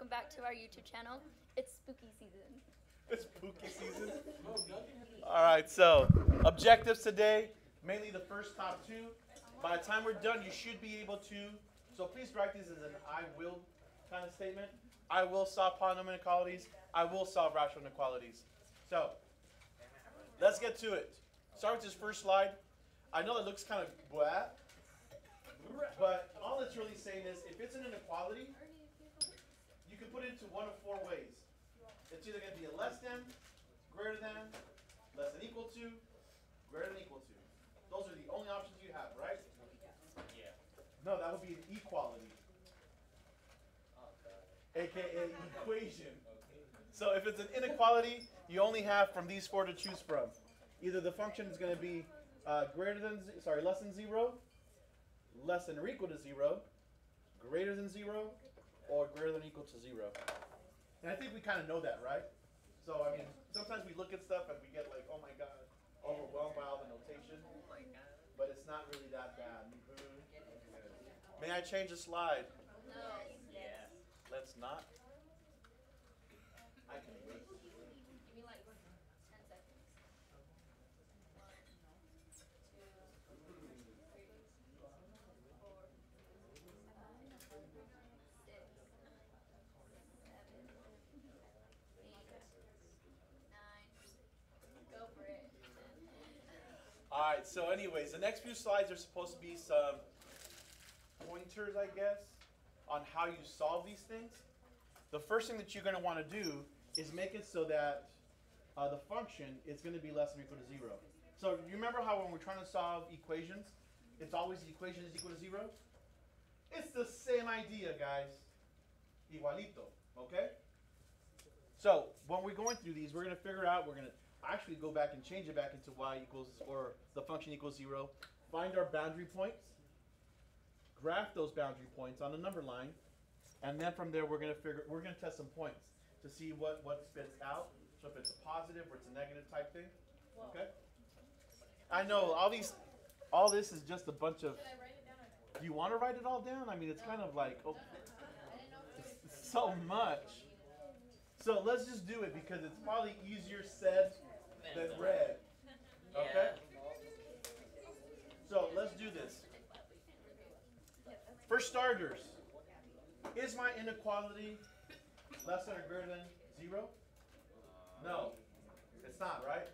welcome back to our YouTube channel. It's spooky season. It's spooky season. All right, so objectives today, mainly the first top two. By the time we're done, you should be able to, so please write these as an I will kind of statement. I will solve polynomial inequalities. I will solve rational inequalities. So let's get to it. Start with this first slide. I know it looks kind of blah, but all it's really saying is if it's an inequality, you can put it into one of four ways. It's either going to be a less than, greater than, less than equal to, greater than equal to. Those are the only options you have, right? Yeah. No, that would be an equality. AKA equation. So if it's an inequality, you only have from these four to choose from. Either the function is going to be less than 0, less than or equal to 0, greater than 0, or greater than or equal to 0. And I think we kind of know that, right? So, I mean, sometimes we look at stuff and we get like, oh my God, overwhelmed by all the notation. But it's not really that bad. May I change the slide? No. Yeah. Let's not. I can wait. Give me like 10 seconds. 1, 2, 3, 4, 5, 6, 7, 8, 9. Go for it. All right, so anyways, the next few slides are supposed to be some pointers, I guess, on how you solve these things. The first thing that you're going to want to do is make it so that the function is going to be less than or equal to 0. So you remember how when we're trying to solve equations, it's always the equation is equal to 0? It's the same idea, guys. Igualito, okay? So when we're going through these, we're going to figure out, we're going to actually go back and change it back into y equals, or the function equals 0. Find our boundary points. Graph those boundary points on the number line. And then from there, we're going to test some points to see what spits out. So if it's a positive or it's a negative type thing. Okay? I know all this is just a bunch of. Do you want to write it all down? I mean, it's kind of like it's so much. So let's just do it because it's probably easier said than read. Okay? So let's do this. For starters, is my inequality less than or greater than 0? No, it's not, right?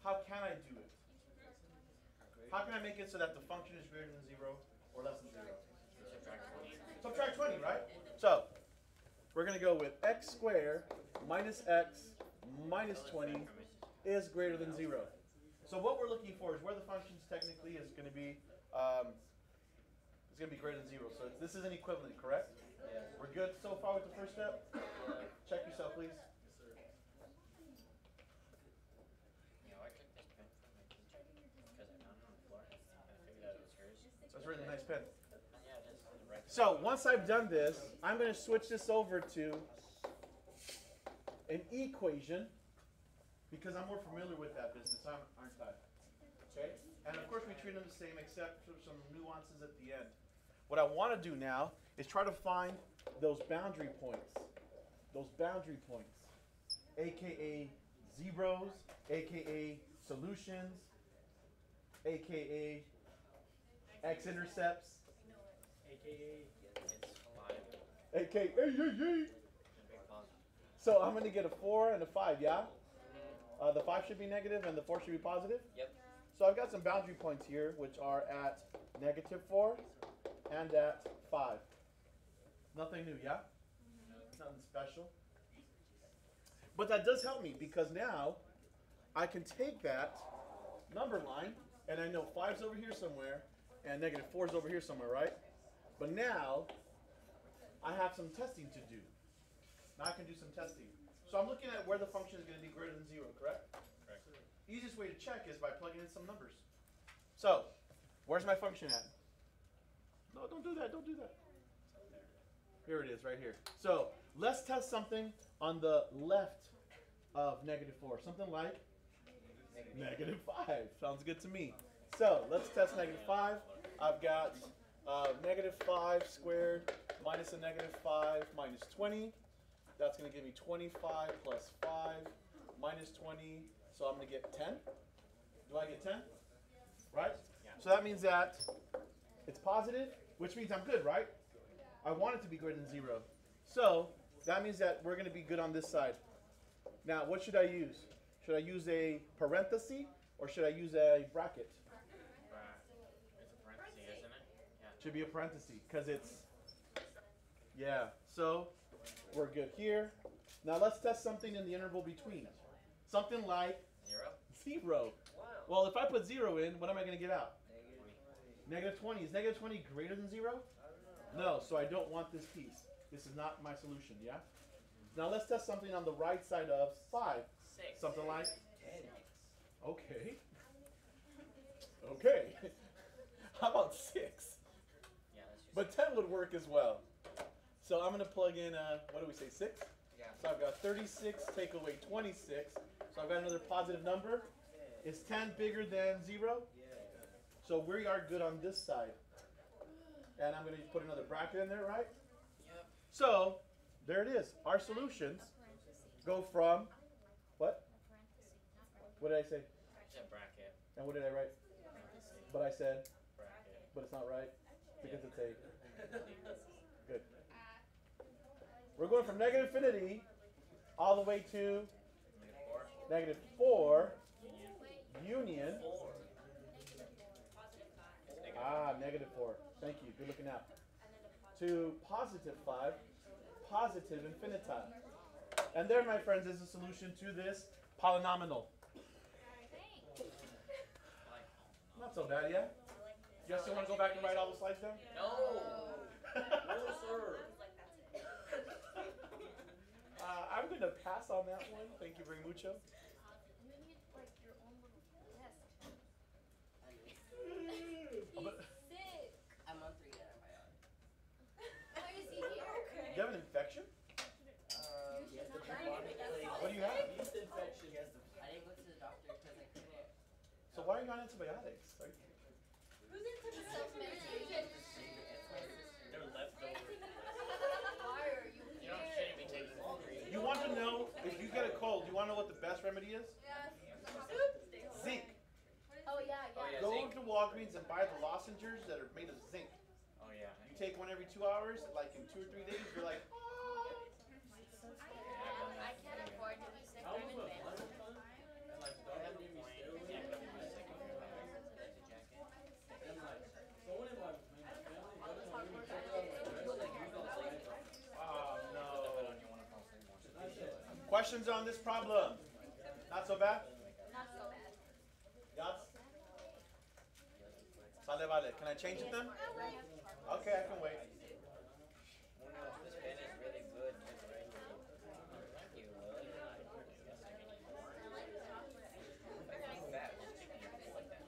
How can I do it? How can I make it so that the function is greater than 0 or less than 0? Subtract 20, right? So, we're going to go with x squared minus x minus 20 is greater than 0. So what we're looking for is where the function technically is going to be greater than 0. So this is an equivalent, correct? Yeah. We're good so far with the first step? Check yourself, please. I took this pen from my teacher because I found it on the floor. I figured out it was hers. That's a really nice pen. Yeah, it is. So once I've done this, I'm going to switch this over to an equation because I'm more familiar with that business, aren't I? Okay? And of course we treat them the same except for some nuances at the end. What I want to do now is try to find those boundary points. Those boundary points. AKA zeros, AKA solutions, AKA x-intercepts, AKA it's alive. AKA. So I'm going to get a 4 and a 5, yeah? The 5 should be negative and the 4 should be positive? Yep. So I've got some boundary points here, which are at -4 and at 5. Nothing new, yeah? Nothing special. But that does help me because now I can take that number line, and I know 5's over here somewhere, and -4's over here somewhere, right? But now I have some testing to do. Now I can do some testing. So I'm looking at where the function is going to be greater than 0, correct? Correct. Easiest way to check is by plugging in some numbers. So, where's my function at? No, don't do that, don't do that. Here it is, right here. So, let's test something on the left of -4. Something like -5. Sounds good to me. So, let's test -5. I've got -5 squared minus a negative 5 minus 20. That's going to give me 25 plus 5 minus 20. So I'm going to get 10. Do I get 10? Right? Yeah. So that means that it's positive, which means I'm good, right? I want it to be greater than 0. So that means that we're going to be good on this side. Now, what should I use? Should I use a parenthesis or should I use a bracket? It's a parenthesis, isn't it? Yeah. Should be a parenthesis because it's, yeah. So we're good here. Now let's test something in the interval between. Something like 0? 0. Wow. Well, if I put 0 in, what am I going to get out? 20. Negative 20. Is negative 20 greater than 0? No, so I don't want this piece. This is not my solution, yeah? Now let's test something on the right side of 5. 6. Something like? Okay. Okay. How about 6? Yeah, let's just. But 10 would work as well. So I'm going to plug in, what do we say, 6? Yeah. So I've got 36, take away 26. So I've got another positive number. Is 10 bigger than 0? So we are good on this side. And I'm going to put another bracket in there, right? Yep. So there it is. Our solutions go from, what? What did I say? It's a bracket. And what did I write? Parenthesis. But I said, Bracket. but it's not right because it's a, good. We're going from negative infinity all the way to Negative 4. negative 4 Union. union. 4. It's negative. Ah, negative 4. Thank you. Good looking out. To positive 5, positive infinitum. And there, my friends, is the solution to this polynomial. Not so bad, yeah? You guys still want to go back and write all the slides down? No. No, sir. I'm going to pass on that one. Thank you very mucho. You need like your own little desk. But- He's sick. I'm on 3 antibiotics. Why is he here? Do you have an infection? What do you have? Yeast infection. I didn't go to the doctor because I couldn't. So why are you on antibiotics? Who's into the self-medication? They're leftovers. Why are you You here? shouldn't be taking free. You want to know, if you get a cold, you want to know what the best remedy is? Zinc. Oh yeah, Oh, yeah. Go Zinc. to Walgreens and buy the lozenges that are made of zinc. Oh, yeah. You take one every 2 hours, like in 2 or 3 days, you're like, I can't afford to be sick. I'm in bed. I have a point. Yeah, but I'm sick of your jacket. oh no. Put that on your one across the wall. Questions on this problem? Not so bad? Not so bad. Yes? Sale vale. Can I change it then? Okay, I can wait. Oh, no, this pen is really good. It's right here. Thank you, Lily. I guess I can use more. I think that was taking it like that.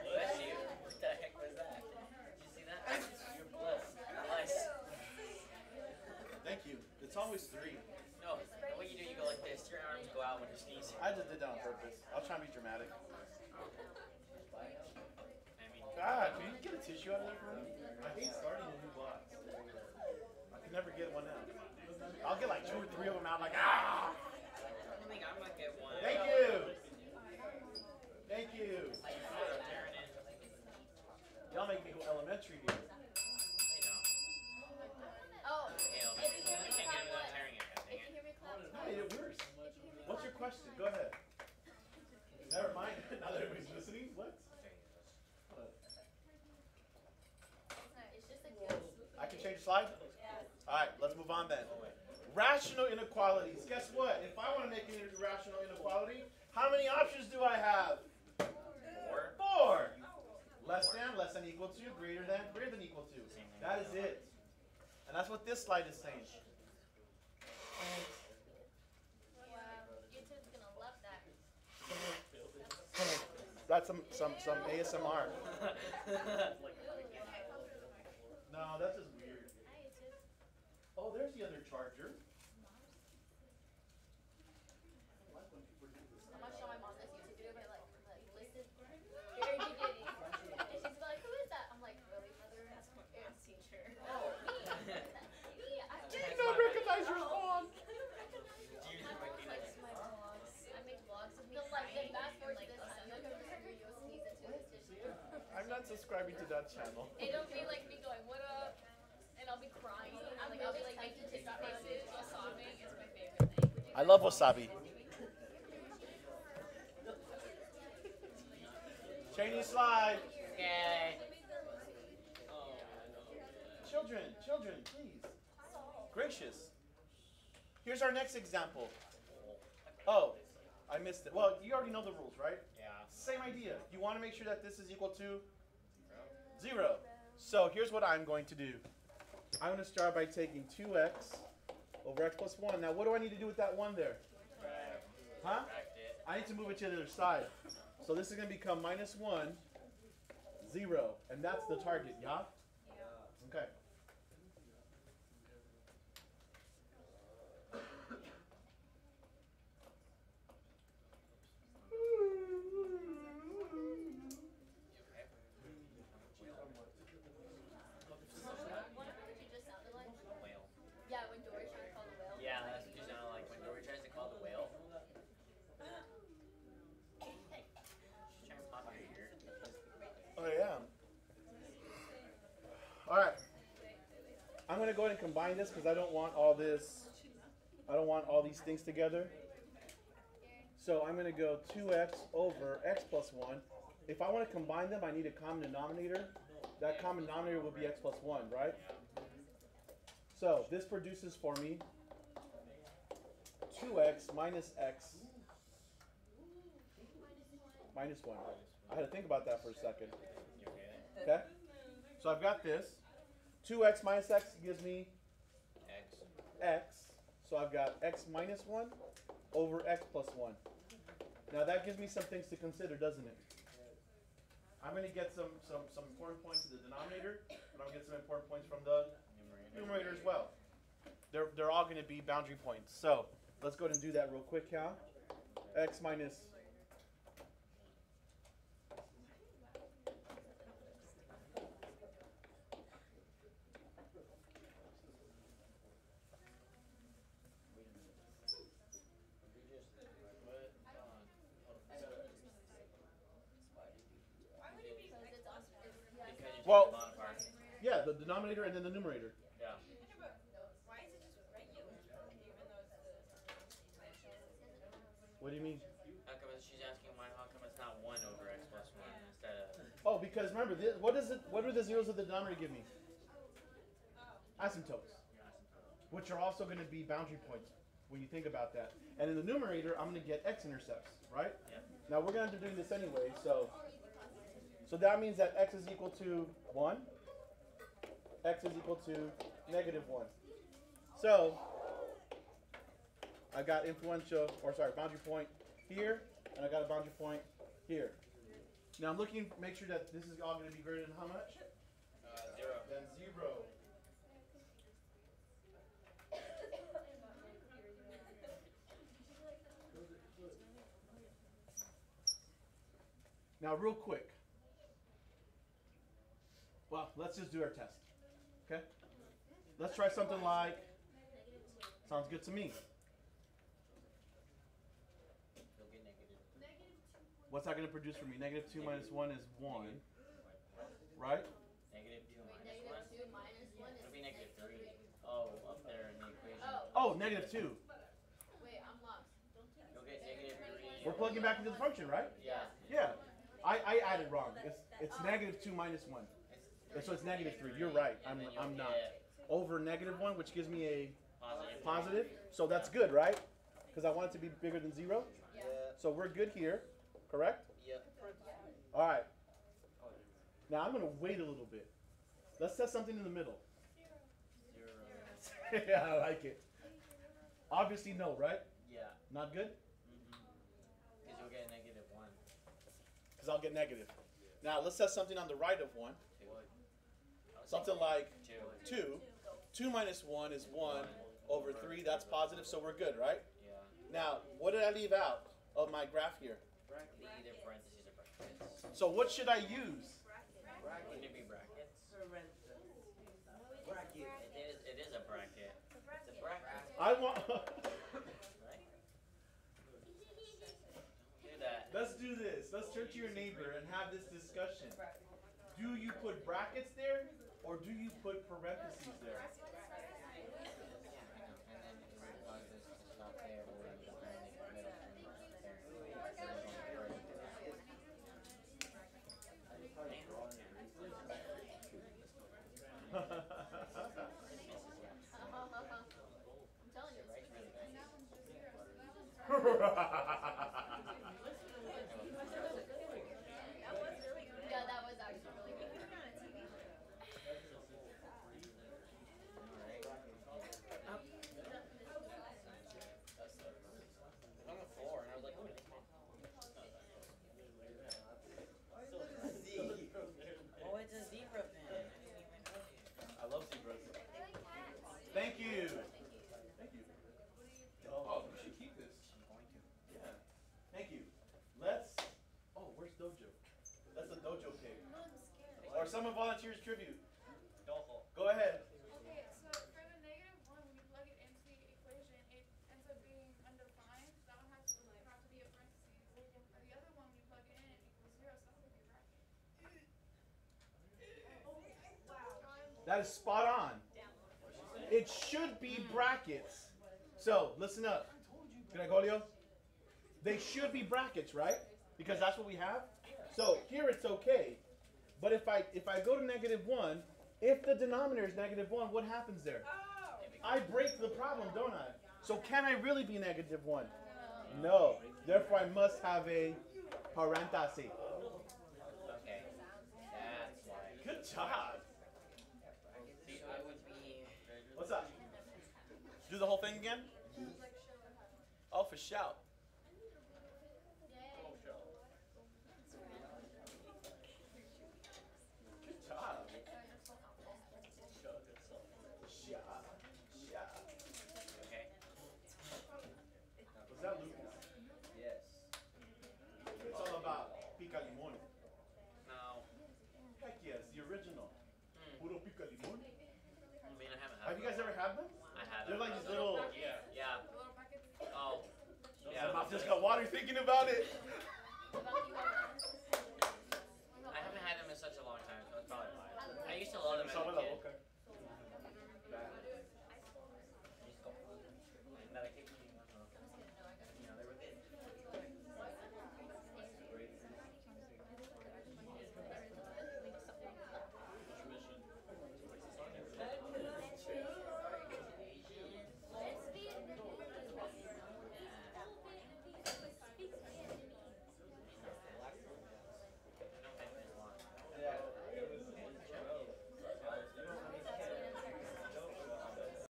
Bless you. What the heck was that? Did you see that? You're blessed. Bless. Thank you. It's always 3. No, what you do, you go like this. Your arms go out when you sneeze. I just did that on purpose. I'll try and be dramatic. I mean, God, can you get a tissue out of there for me? I hate starting a new box. I can never get one out. I'll get like 2 or 3 of them out like, ah! I think I might get one. Thank you! Thank you! I'm tearing it. Y'all make me go elementary here. They don't. Oh, Hell, if you hear I me can't clap, get it without what? tearing it. If you hear me clap, No, it works. What's your question? Go ahead. Never mind. Now that everybody's listening, what? it's just a good. I can change the slide? Alright, let's move on then. Rational inequalities. Guess what? If I want to make an irrational inequality, how many options do I have? 4. Less than equal to, greater than equal to. That is it. And that's what this slide is saying. Wow, YouTube's gonna love that. That's some ASMR. No, that's just weird. Hi, YouTube. Oh, there's the other charger. I like when people do this. I'm gonna show my mom this YouTube video, but like listen, very beginning, and she's like, "Who is that?" Me, I Do you not recognize your spawn? Do you just recognize my vlogs. I make vlogs of me crying fast forward to this time. Look at this video sneeze into his tissue. I'm not subscribing to that channel. It'll be like me going, "What up?" And I'll be crying. I'll be like making face faces while sobbing. It's my favorite thing. I love wasabi. Chinese slide. Okay. Children, please. Gracious. Here's our next example. Oh, I missed it. Well, you already know the rules, right? Yeah. Same idea. You want to make sure that this is equal to 0. So here's what I'm going to do. I'm going to start by taking 2x over x plus 1. Now, what do I need to do with that 1 there? Huh? I need to move it to the other side. So this is going to become minus 1, 0. And that's the target, yeah? Okay. Whatever what you just sounded like. Whale. Yeah, when Dory trying to call the whale. Yeah, that's what you sound like when Dory tries to call the whale. She's trying to pop your ear. I am. All right. I'm going to go ahead and combine this because I don't want all this. I don't want all these things together. So I'm going to go 2x over x plus 1. If I want to combine them, I need a common denominator. That common denominator will be x plus 1, right? So this produces for me 2x minus x minus 1. I had to think about that for a second. You okay? Okay? So I've got this. 2x minus x gives me Eggs. x. So I've got x minus 1 over x plus 1. Now that gives me some things to consider, doesn't it? I'm going to get some important points in the denominator, but I'm going to get some important points from the numerator as well. They're all going to be boundary points. So let's go ahead and do that real quick, Cal. X minus Well, yeah, the denominator and then the numerator. Yeah. What do you mean? How come she's asking why? How come it's not 1 over x plus 1 instead of? Oh, because remember, what do the zeros of the denominator give me? Asymptotes, which are also going to be boundary points when you think about that. And in the numerator, I'm going to get x-intercepts, right? Yeah. Now we're going to do this anyway, so that means that x is equal to 1, x is equal to negative 1. So I've got boundary point here, and I got a boundary point here. Now I'm looking, make sure that this is all going to be greater than how much? 0. Than 0. Now real quick. Well, let's just do our test. Okay? Let's try something like, sounds good to me. You'll get negative. What's that going to produce for me? Negative 2 minus 1 is 1. Right? Negative 2 minus 1. Negative 2 minus 1 is It'll be negative 3. Oh, up there in the equation. Oh, negative 2. Wait, I'm lost. You'll get negative 3. We're plugging back into the function, right? Yeah. Yeah. I added wrong. It's negative 2 minus 1. So it's negative 3. You're right. I'm not. Over negative 1, which gives me a positive. So that's good, right? Because I want it to be bigger than 0. Yeah. So we're good here, correct? Yep. All right. Now I'm going to wait a little bit. Let's test something in the middle. 0. Yeah, I like it. Obviously no, right? Yeah. Not good? Because you'll get negative 1. Because I'll get negative. Now let's test something on the right of 1. Something like 2. 2 minus 1 is 1 over 3. That's positive, so we're good, right? Yeah. Now, what did I leave out of my graph here? Either parentheses or brackets. So what should I use? Wouldn't it be brackets? I want. Right? Do that. Let's do this. Let's turn to your neighbor and have this discussion. Do you put brackets there or do you put parentheses there? Yeah, I know. And then is it cause this to stop there or is it kind of in the middle and I'm telling you. right really bad. Yeah, that was actually really good. On the floor, and I was like, oh, oh, it's a zebra fin. I didn't even notice. I love zebras. Thank you. Thank you. Oh, we should keep this. I'm going to. Yeah. Thank you. Let's. Oh, where's Dojo? That's the Dojo pig. Or someone volunteers tribute. Go ahead. Okay, so for the negative one, when you plug it into the equation, it ends up being undefined. That one has to be a parentheses. And the other one, when you plug it in, it equals 0, so that would be a bracket. That is spot on. It should be brackets. So, listen up. Gregorio. They should be brackets, right? Because that's what we have. So, here it's okay. But if I go to -1, if the denominator is -1, what happens there? I break the problem, don't I? So can I really be -1? No. Therefore, I must have a parenthesis. Okay. That's why. Good job. See, I would be. What's up? Do the whole thing again? Oh, for shout. Good job. Okay. Was that Lucas? Yes. It's all about pica limon. No. Heck yes, the original. Puro pica limon. I mean, I haven't had Have you guys ever had them? I have They're like these little. Yeah. The little packets. Oh. My mouth just got water thinking about it.